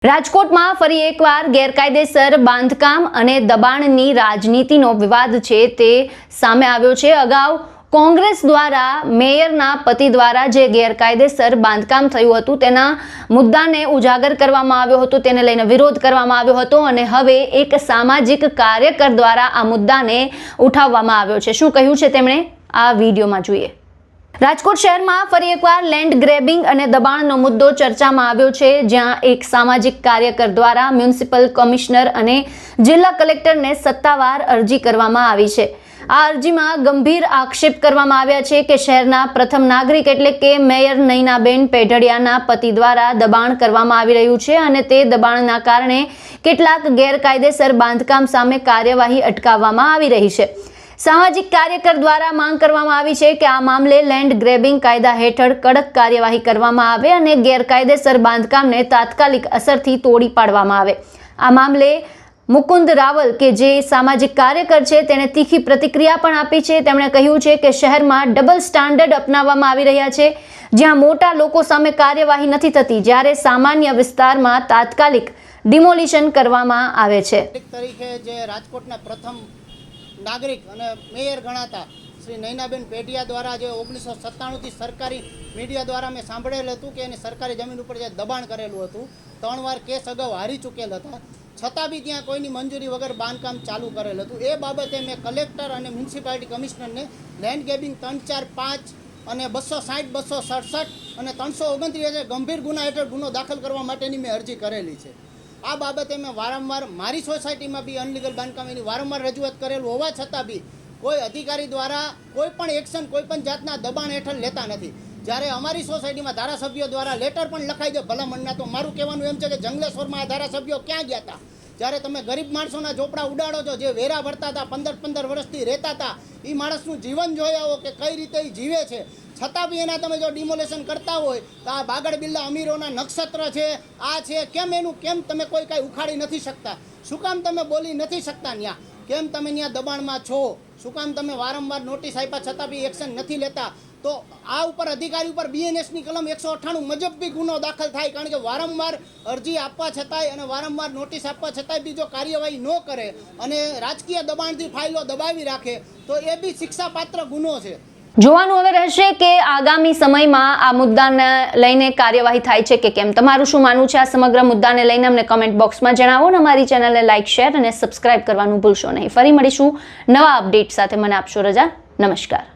રાજકોટમાં ફરી એકવાર ગેરકાયદેસર બાંધકામ અને દબાણની રાજનીતિનો વિવાદ છે તે સામે આવ્યો છે। અગાઉ કોંગ્રેસ દ્વારા મેયરના પતિ દ્વારા જે ગેરકાયદેસર બાંધકામ થયું હતું તેના મુદ્દાને ઉજાગર કરવામાં આવ્યો હતો, તેને લઈને વિરોધ કરવામાં આવ્યો હતો અને હવે એક સામાજિક કાર્યકર દ્વારા આ મુદ્દાને ઉઠાવવામાં આવ્યો છે। શું કહ્યું છે તેમણે આ વિડીયોમાં જોઈએ। રાજકોટ શહેરમાં ફરી એકવાર લેન્ડ ગ્રેબિંગ અને દબાણનો મુદ્દો ચર્ચામાં આવ્યો છે, જ્યાં એક સામાજિક કાર્યકર દ્વારા મ્યુનિસિપલ કમિશનર અને જિલ્લા કલેક્ટરને સત્તાવાર અરજી કરવામાં આવી છે। આ અરજીમાં ગંભીર આક્ષેપ કરવામાં આવ્યા છે કે શહેરના પ્રથમ નાગરિક એટલે કે મેયર નયનાબેન પેઢડિયાના પતિ દ્વારા દબાણ કરવામાં આવી રહ્યું છે અને તે દબાણના કારણે કેટલાક ગેરકાયદેસર બાંધકામ સામે કાર્યવાહી અટકાવવામાં આવી રહી છે। સામાજિક કાર્યકર દ્વારા માંગ કરવામાં આવી છે કે આ મામલે લેન્ડ ગ્રેબિંગ કાયદા હેઠળ કડક કાર્યવાહી કરવામાં આવે અને ગેરકાયદેસર બાંધકામને તાત્કાલિક અસરથી તોડી પાડવામાં આવે। આ મામલે મુકુંદ રાવલ કે જે સામાજિક કાર્યકર છે તેને તીખી પ્રતિક્રિયા પણ આપી છે। તેમણે કહ્યું છે કે શહેરમાં ડબલ સ્ટાન્ડર્ડ અપનાવવામાં આવી રહ્યા છે, જ્યાં મોટા લોકો સામે કાર્યવાહી નથી થતી, જ્યારે સામાન્ય વિસ્તારમાં તાત્કાલિક ડિમોલિશન કરવામાં આવે છે। તરીકે જે રાજકોટના પ્રથમ નાગરિક અને મેયર ગણાતા શ્રી નયનાબેન પેઢિયા દ્વારા જે 1997થી સરકારી મીડિયા દ્વારા મેં સાંભળેલું હતું કે એની સરકારી જમીન ઉપર જે દબાણ કરેલું હતું, 3 વાર કેસ અગાઉ હારી ચૂકેલ હતા, છતાં બી ત્યાં કોઈની મંજૂરી વગર બાંધકામ ચાલુ કરેલું હતું। એ બાબતે મેં કલેક્ટર અને મ્યુનિસિપાલિટી કમિશનરને લેન્ડ ગ્રેબિંગ 345 અને 260, 267 અને 329 ગંભીર ગુના હેઠળ ગુનો દાખલ કરવા માટેની મેં અરજી કરેલી છે। આ બાબતે મેં વારંવાર મારી સોસાયટીમાં બી અનલીગલ બાંધકામ એની વારંવાર રજૂઆત કરેલું હોવા છતાં બી કોઈ અધિકારી દ્વારા કોઈ પણ એક્શન કોઈ પણ જાતના દબાણ હેઠળ લેતા નથી। જ્યારે અમારી સોસાયટીમાં ધારાસભ્યો દ્વારા લેટર પણ લખાઈ જાય ભલામણના, તો મારું કહેવાનું એમ છે કે જંગલેશ્વરમાં આ ધારાસભ્યો ક્યાં ગયા હતા? જ્યારે તમે ગરીબ માણસોના ઝોપડા ઉડાડો છો, જે વેરા ભરતા હતા, 15 વર્ષથી રહેતા હતા, એ માણસનું જીવન જોઈ આવો કે કઈ રીતે એ જીવે છે, છતાં બી એના તમે જો ડિમોલેશન કરતા હોય તો આ બાગડ બિલ્લા અમીરોના નક્ષત્ર છે, આ છે, કેમ તમે કોઈ કાંઈ ઉખાડી નથી શકતા? શું કામ તમે બોલી નથી શકતા? ત્યાં કેમ તમે ત્યાં દબાણમાં છો? શું કામ તમે વારંવાર નોટિસ આપ્યા છતાં બી એક્શન નથી લેતા? તો આ ઉપર અધિકારી ઉપર BNSની કલમ 198 મુજબ બી ગુનો દાખલ થાય, કારણ કે વારંવાર અરજી આપવા છતાંય અને વારંવાર નોટિસ આપવા છતાંય બી જો કાર્યવાહી ન કરે અને રાજકીય દબાણથી ફાઇલો દબાવી રાખે તો એ બી શિક્ષાપાત્ર ગુનો છે। જોવાનું હવે રહેશે કે આગામી સમયમાં આ મુદ્દાને લઈને કાર્યવાહી થાય છે કે કેમ। તમારું શું માનવું છે આ સમગ્ર મુદ્દાને લઈને અમને કમેન્ટ બોક્સમાં જણાવો અને અમારી ચેનલને લાઇક, શેર અને સબસ્ક્રાઇબ કરવાનું ભૂલશો નહીં। ફરી મળીશું નવા અપડેટ સાથે। મને આપશો રજા। નમસ્કાર।